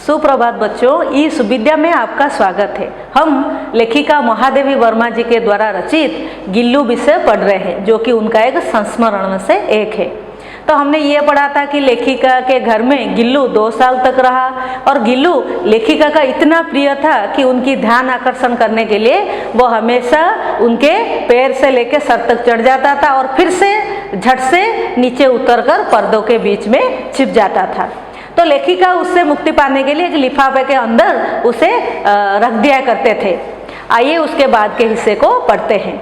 सुप्रभात बच्चों, इस विद्या में आपका स्वागत है। हम लेखिका महादेवी वर्मा जी के द्वारा रचित गिल्लू विषय पढ़ रहे हैं, जो कि उनका एक संस्मरण में से एक है। तो हमने ये पढ़ा था कि लेखिका के घर में गिल्लू 2 साल तक रहा और गिल्लू लेखिका का इतना प्रिय था कि उनकी ध्यान आकर्षण करने के लिए वो हमेशा उनके पैर से लेकर सर तक चढ़ जाता था और फिर से झट से नीचे उतरकर पर्दों के बीच में छिप जाता था। तो लेखिका उससे मुक्ति पाने के लिए एक लिफाफे के अंदर उसे रख दिया करते थे। आइए उसके बाद के हिस्से को पढ़ते हैं।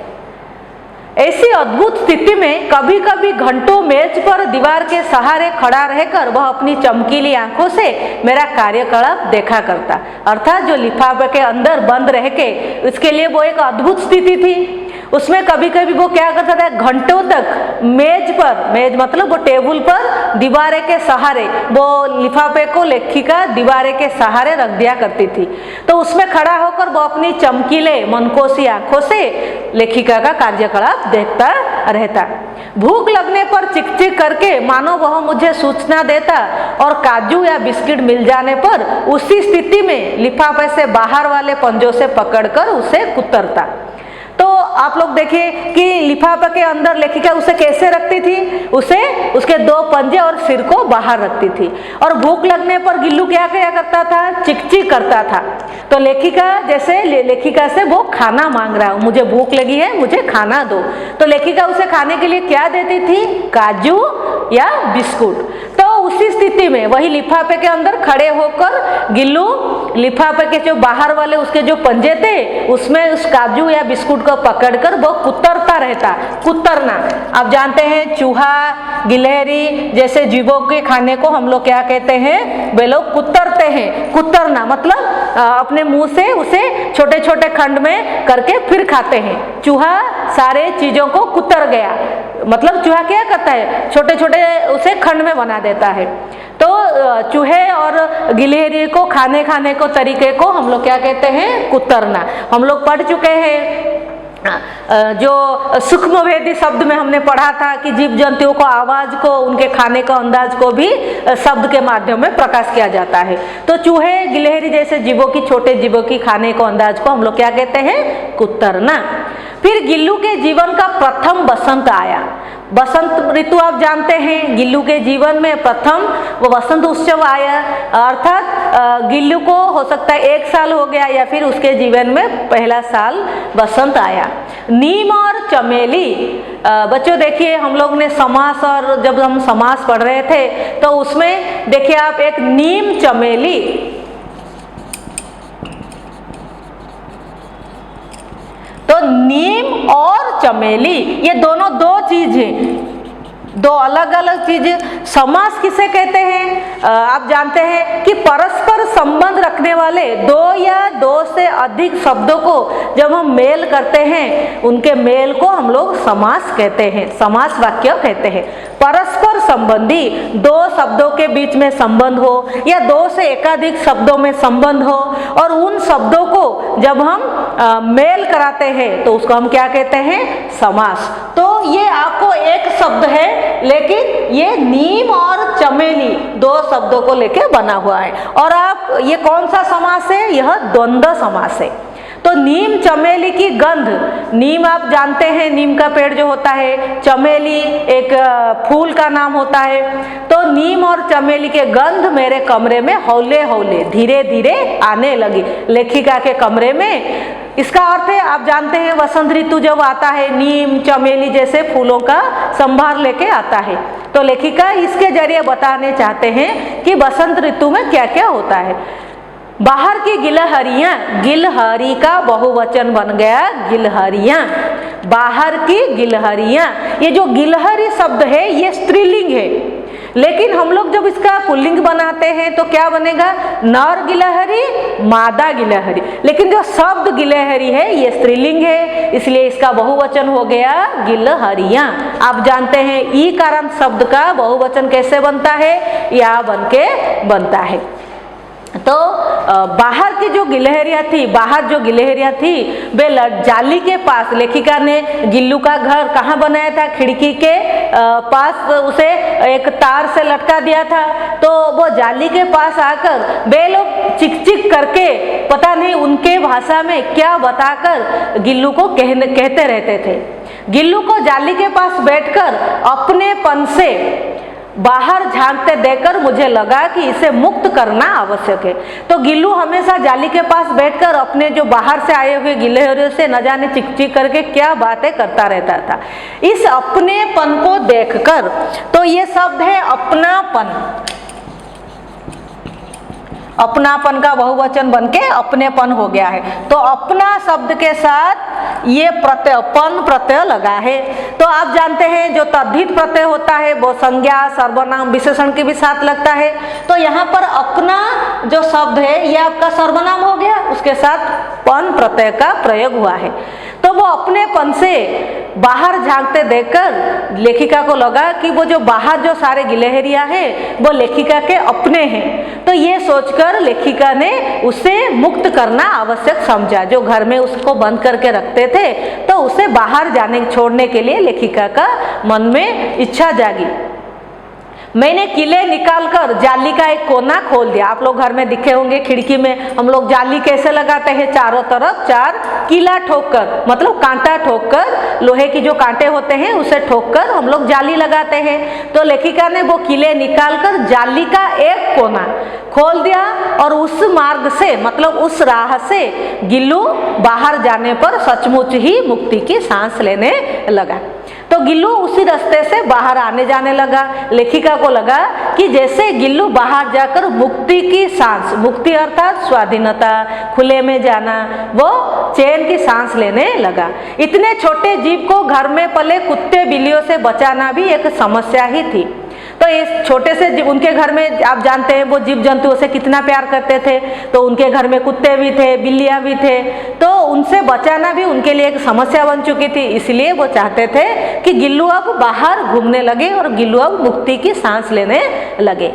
ऐसी अद्भुत स्थिति में कभी कभी घंटों मेज पर दीवार के सहारे खड़ा रहकर वह अपनी चमकीली आंखों से मेरा कार्यकलाप देखा करता। अर्थात जो लिफाफे के अंदर बंद रह के, उसके लिए वो एक अद्भुत स्थिति थी। उसमें कभी कभी वो क्या करता था, घंटों तक मेज पर, मेज मतलब वो टेबल पर दीवारे के सहारे, वो लिफाफे को लेखिका दीवारे के सहारे रख दिया करती थी। तो उसमें खड़ा होकर वो अपनी चमकीले मनकोसी आंखों से लेखिका का कार्यकलाप देखता रहता। भूख लगने पर चिक चिक करके मानो वह मुझे सूचना देता और काजू या बिस्किट मिल जाने पर उसी स्थिति में लिफाफे से बाहर वाले पंजों से पकड़कर उसे कुतरता। तो आप लोग देखिए कि लिफाफे के अंदर लेखिका उसे कैसे रखती थी, उसे उसके 2 पंजे और सिर को बाहर रखती थी। और भूख लगने पर गिल्लू क्या क्या करता था, चिकचिक करता था। तो लेखिका जैसे लेखिका से वो खाना मांग रहा है, मुझे भूख लगी है, मुझे खाना दो। तो लेखिका उसे खाने के लिए क्या देती थी, काजू या बिस्कुट। तो उसी स्थिति में वही लिफाफे के अंदर खड़े होकर गिल्लू लिफाफे के जो बाहर वाले उसके जो पंजे थे उसमें उस काजू या बिस्कुट को पकड़कर वो कुतरता रहता। कुतरना आप जानते हैं, चूहा गिलहरी जैसे जीवों के खाने को हम लोग क्या कहते हैं, वे लोग कुतरते हैं। कुतरना मतलब अपने मुंह से उसे छोटे छोटे खंड में करके फिर खाते हैं। चूहा सारे चीजों को कुतर गया, मतलब चूहा क्या करता है, छोटे छोटे उसे खंड में बना देता है। तो चूहे और गिलहरी को खाने को तरीके को हम लोग क्या कहते हैं, कुतरना। हम लोग पढ़ चुके हैं, जो सूक्ष्मभेदी शब्द में हमने पढ़ा था कि जीव जंतुओं को आवाज को, उनके खाने का अंदाज को भी शब्द के माध्यम में प्रकाश किया जाता है। तो चूहे गिलहरी जैसे जीवों की, छोटे जीवों की खाने को अंदाज को हम लोग क्या कहते हैं, कुतरना। फिर गिल्लू के जीवन का प्रथम बसंत आया। बसंत ऋतु आप जानते हैं, गिल्लू के जीवन में प्रथम वो बसंत उत्सव आया। अर्थात गिल्लू को हो सकता है 1 साल हो गया या फिर उसके जीवन में पहला साल बसंत आया। नीम और चमेली, बच्चों देखिए हम लोग ने समास, और जब हम समास पढ़ रहे थे तो उसमें देखिए आप एक नीम चमेली, तो नीम और चमेली ये दोनों 2 चीज हैं, 2 अलग अलग चीज। समास किसे कहते हैं, आप जानते हैं कि परस्पर संबंध रखने वाले 2 या 2 से अधिक शब्दों को जब हम मेल करते हैं, उनके मेल को हम लोग समास कहते हैं, समास वाक्य कहते हैं। परस्पर संबंधी 2 शब्दों के बीच में संबंध हो या 2 से एकाधिक शब्दों में संबंध हो, और उन शब्दों को जब हम मेल कराते हैं तो उसको हम क्या कहते हैं, समास। तो ये आपको एक शब्द है, लेकिन ये नीम और चमेली 2 शब्दों को लेकर बना हुआ है। और आप ये कौन सा समास है, यह द्वंद्व समास है। तो नीम चमेली की गंध, नीम आप जानते हैं नीम का पेड़ जो होता है, चमेली एक फूल का नाम होता है। तो नीम और चमेली के गंध मेरे कमरे में हौले हौले धीरे धीरे आने लगी, लेखिका के कमरे में। इसका अर्थ है, आप जानते हैं वसंत ऋतु जब आता है, नीम चमेली जैसे फूलों का संभार लेके आता है। तो लेखिका इसके जरिए बताने चाहते हैं कि वसंत ऋतु में क्या क्या होता है। बाहर की गिलहरियां, गिलहरी का बहुवचन बन गया गिलहरियां, बाहर की गिलहरियां। ये जो गिलहरी शब्द है ये स्त्रीलिंग है, लेकिन हम लोग जब इसका पुल्लिंग बनाते हैं तो क्या बनेगा, नर गिलहरी, मादा गिलहरी। लेकिन जो शब्द गिलहरी है ये स्त्रीलिंग है, इसलिए इसका बहुवचन हो गया गिलहरियां। आप जानते हैं ई कारण शब्द का बहुवचन कैसे बनता है, या बन के बनता है। तो बाहर की जो गिलहरियाँ थी, बाहर जो गिलहरियाँ थी वे जाली के पास, लेखिका ने गिल्लू का घर कहाँ बनाया था, खिड़की के पास उसे एक तार से लटका दिया था। तो वो जाली के पास आकर वे लोग चिक चिक करके पता नहीं उनके भाषा में क्या बताकर गिल्लू को कहते रहते थे। गिल्लू को जाली के पास बैठकर अपनेपन से बाहर झांकते देखकर मुझे लगा कि इसे मुक्त करना आवश्यक है। तो गिल्लू हमेशा जाली के पास बैठकर अपने जो बाहर से आए हुए गिलहरियों से न जाने चिक-चिक करके क्या बातें करता रहता था। इस अपनेपन को देखकर, तो ये शब्द है अपनापन, अपनापन का बहुवचन बनके अपनेपन हो गया है। तो अपना शब्द के साथ ये प्रत्यय पन प्रत्यय लगा है। तो आप जानते हैं जो तद्धित प्रत्यय होता है वो संज्ञा, सर्वनाम, विशेषण के भी साथ लगता है। तो यहाँ पर अपना जो शब्द है ये आपका सर्वनाम हो गया, उसके साथ पन प्रत्यय का प्रयोग हुआ है। तो वो अपनेपन से बाहर झांकते देखकर लेखिका को लगा कि वो जो बाहर जो सारे गिलहरियां हैं वो लेखिका के अपने हैं। तो ये सोचकर लेखिका ने उसे मुक्त करना आवश्यक समझा। जो घर में उसको बंद करके रखते थे तो उसे बाहर जाने छोड़ने के लिए लेखिका का मन में इच्छा जागी। मैंने किले निकालकर जाली का एक कोना खोल दिया। आप लोग घर में दिखे होंगे खिड़की में हम लोग जाली कैसे लगाते हैं, चारों तरफ चार किला ठोककर, मतलब कांटा ठोककर, लोहे की जो कांटे होते हैं उसे ठोककर हम लोग जाली लगाते हैं। तो लेखिका ने वो किले निकालकर जाली का एक कोना खोल दिया और उस मार्ग से, मतलब उस राह से गिल्लू बाहर जाने पर सचमुच ही मुक्ति की सांस लेने लगा। तो गिल्लू उसी रास्ते से बाहर आने जाने लगा। लेखिका को लगा कि जैसे गिल्लू बाहर जाकर मुक्ति की सांस, मुक्ति अर्थात स्वाधीनता, खुले में जाना, वो चैन की सांस लेने लगा। इतने छोटे जीव को घर में पले कुत्ते बिल्लियों से बचाना भी एक समस्या ही थी। तो इस छोटे से उनके घर में आप जानते हैं वो जीव जंतुओं से कितना प्यार करते थे। तो उनके घर में कुत्ते भी थे, बिल्लियां भी थे, तो उनसे बचाना भी उनके लिए एक समस्या बन चुकी थी। इसलिए वो चाहते थे कि गिल्लू अब बाहर घूमने लगे और गिल्लू अब मुक्ति की सांस लेने लगे।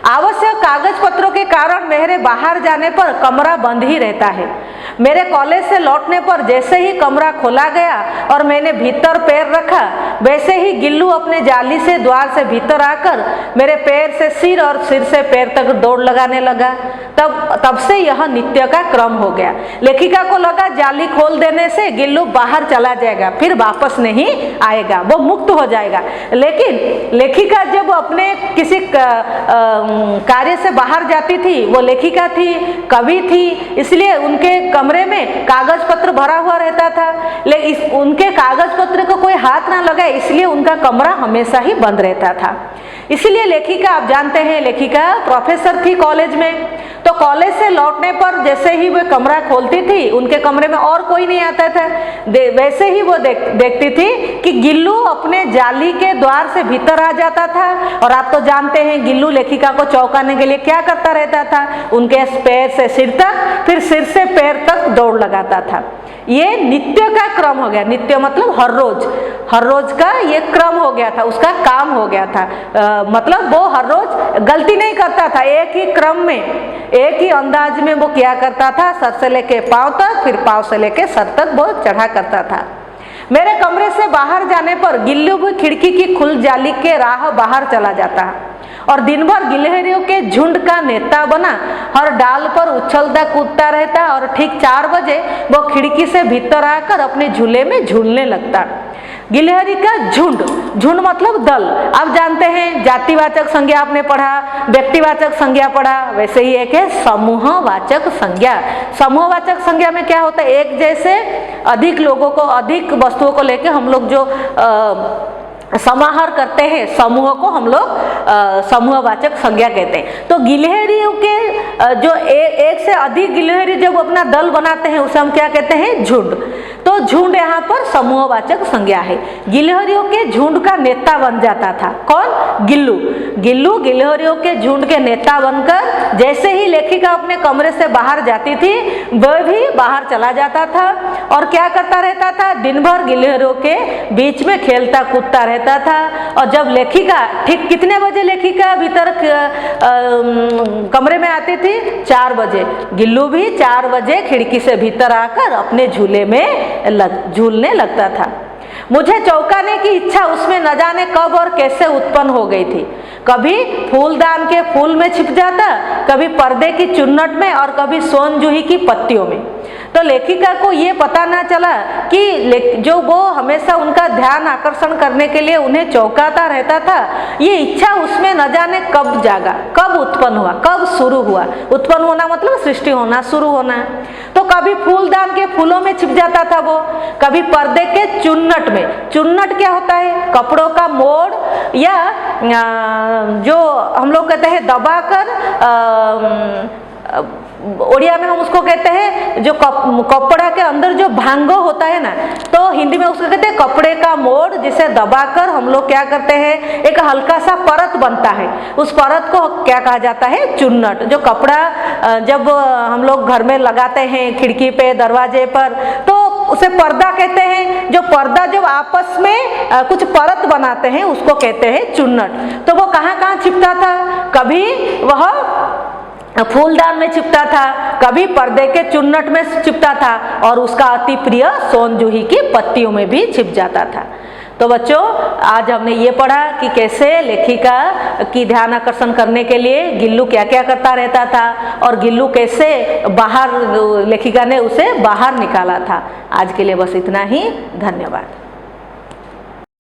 आवश्यक कागज पत्रों के कारण मेरे बाहर जाने पर कमरा बंद ही रहता है। मेरे कॉलेज से लौटने पर जैसे ही कमरा खोला गया और मैंने भीतर पैर रखा, वैसे ही गिल्लू अपने जाली से द्वार से भीतर आकर मेरे पैर से सिर और सिर से पैर तक दौड़ लगाने लगा। तब से यह नित्य का क्रम हो गया। लेखिका को लगा जाली खोल देने से गिल्लू बाहर चला जाएगा, फिर वापस नहीं आएगा, वो मुक्त हो जाएगा। लेकिन लेखिका जब अपने किसी कार्य से बाहर जाती थी, वो लेखिका थी, कवि थी, इसलिए उनके कमरे में कागज पत्र भरा हुआ रहता था। लेकिन उनके कागज पत्र को कोई हाथ ना लगाए, इसलिए उनका कमरा हमेशा ही बंद रहता था। इसलिए लेखिका, आप जानते हैं लेखिका प्रोफेसर थी कॉलेज में। तो कॉलेज से लौटने पर जैसे ही वो कमरा खोलती थी, उनके कमरे में और कोई नहीं आता था, वैसे ही वो देखती थी कि गिल्लू अपने जाली के द्वार से भीतर आ जाता था। और आप तो जानते हैं गिल्लू लेखिका को चौंकाने के लिए क्या करता रहता था, उनके पैर से सिर तक, फिर सिर से पैर तक दौड़ लगाता था। ये नित्य का क्रम हो गया। नित्य मतलब हर रोज का ये क्रम हो गया था, उसका काम हो गया था। मतलब वो हर रोज गलती नहीं करता था, एक ही क्रम में, एक ही अंदाज में वो क्या करता था, सर से लेके पांव तक, फिर पांव से लेके सर तक वो चढ़ा करता था। मेरे कमरे से बाहर जाने पर गिल्लू भी खिड़की की खुल जाली के राह बाहर चला जाता और दिन भर गिलहरियों के झुंड का नेता बना हर डाल पर उछलता कूदता रहता और ठीक 4 बजे वो खिड़की से भीतर आकर अपने झूले में झूलने लगता। गिलहरी का झुंड, झुंड मतलब दल। आप जानते हैं जातिवाचक संज्ञा आपने पढ़ा, व्यक्तिवाचक संज्ञा पढ़ा, वैसे ही एक है समूहवाचक संज्ञा। समूहवाचक संज्ञा में क्या होता है, एक जैसे अधिक लोगों को, अधिक वस्तुओं को लेकर हम लोग जो समाहार करते हैं, समूह को हम लोग समूहवाचक संज्ञा कहते हैं। तो गिलहरियों के जो एक से अधिक गिलहरी जब अपना दल बनाते हैं उसे हम क्या कहते हैं, झुंड। तो झुंड यहाँ पर समूहवाचक संज्ञा है। गिलहरियों के झुंड का नेता बन जाता था। कौन? गिल्लू। गिल्लू गिलहरियों के झुंड के नेता बनकर जैसे ही लेखिका अपने कमरे से बाहर जाती थी वह भी बाहर चला जाता था और क्या करता रहता था? दिन भर गिलहरियों के बीच में खेलता कूदता रहता था। और जब लेखिका ठीक कितने बजे लेखिका भीतर कमरे में आती थी? 4 बजे। गिल्लू भी 4 बजे खिड़की से भीतर आकर अपने झूले में झूलने लगता था। मुझे चौंकाने की इच्छा उसमें न जाने कब और कैसे उत्पन्न हो गई थी। कभी फूलदान के फूल में छिप जाता, कभी पर्दे की चुन्नट में और कभी सोन जूही की पत्तियों में। तो लेखिका को ये पता ना चला कि जो वो हमेशा उनका ध्यान आकर्षण करने के लिए उन्हें चौंकाता रहता था, ये इच्छा उसमें न जाने कब जागा, कब उत्पन्न हुआ, कब शुरू हुआ। उत्पन्न होना मतलब सृष्टि होना, शुरू होना। तो कभी फूलदान के फूलों में छिप जाता था वो, कभी पर्दे के चुन्नट में। चुन्नट क्या होता है? कपड़ों का मोड़ या जो हम लोग कहते हैं दबाकर, उड़िया में हम उसको कहते हैं जो कपड़ा के अंदर जो भांगो होता है ना, तो हिंदी में उसको कहते हैं कपड़े का मोड़, जिसे दबाकर हम लोग क्या करते हैं? एक हल्का सा परत बनता है, उस परत को क्या कहा जाता है? चुन्नट। जो कपड़ा जब हम लोग घर में लगाते हैं खिड़की पे, दरवाजे पर, तो उसे पर्दा कहते हैं। जो पर्दा जब आपस में कुछ परत बनाते हैं उसको कहते हैं चुन्नट। तो वो कहाँ कहाँ छिपता था? कभी वह फूलदान में छिपता था, कभी पर्दे के चुन्नट में छिपता था और उसका अति प्रिय सोन जूही की पत्तियों में भी छिप जाता था। तो बच्चों, आज हमने ये पढ़ा कि कैसे लेखिका की ध्यान आकर्षण करने के लिए गिल्लू क्या क्या करता रहता था और गिल्लू कैसे बाहर, लेखिका ने उसे बाहर निकाला था। आज के लिए बस इतना ही। धन्यवाद।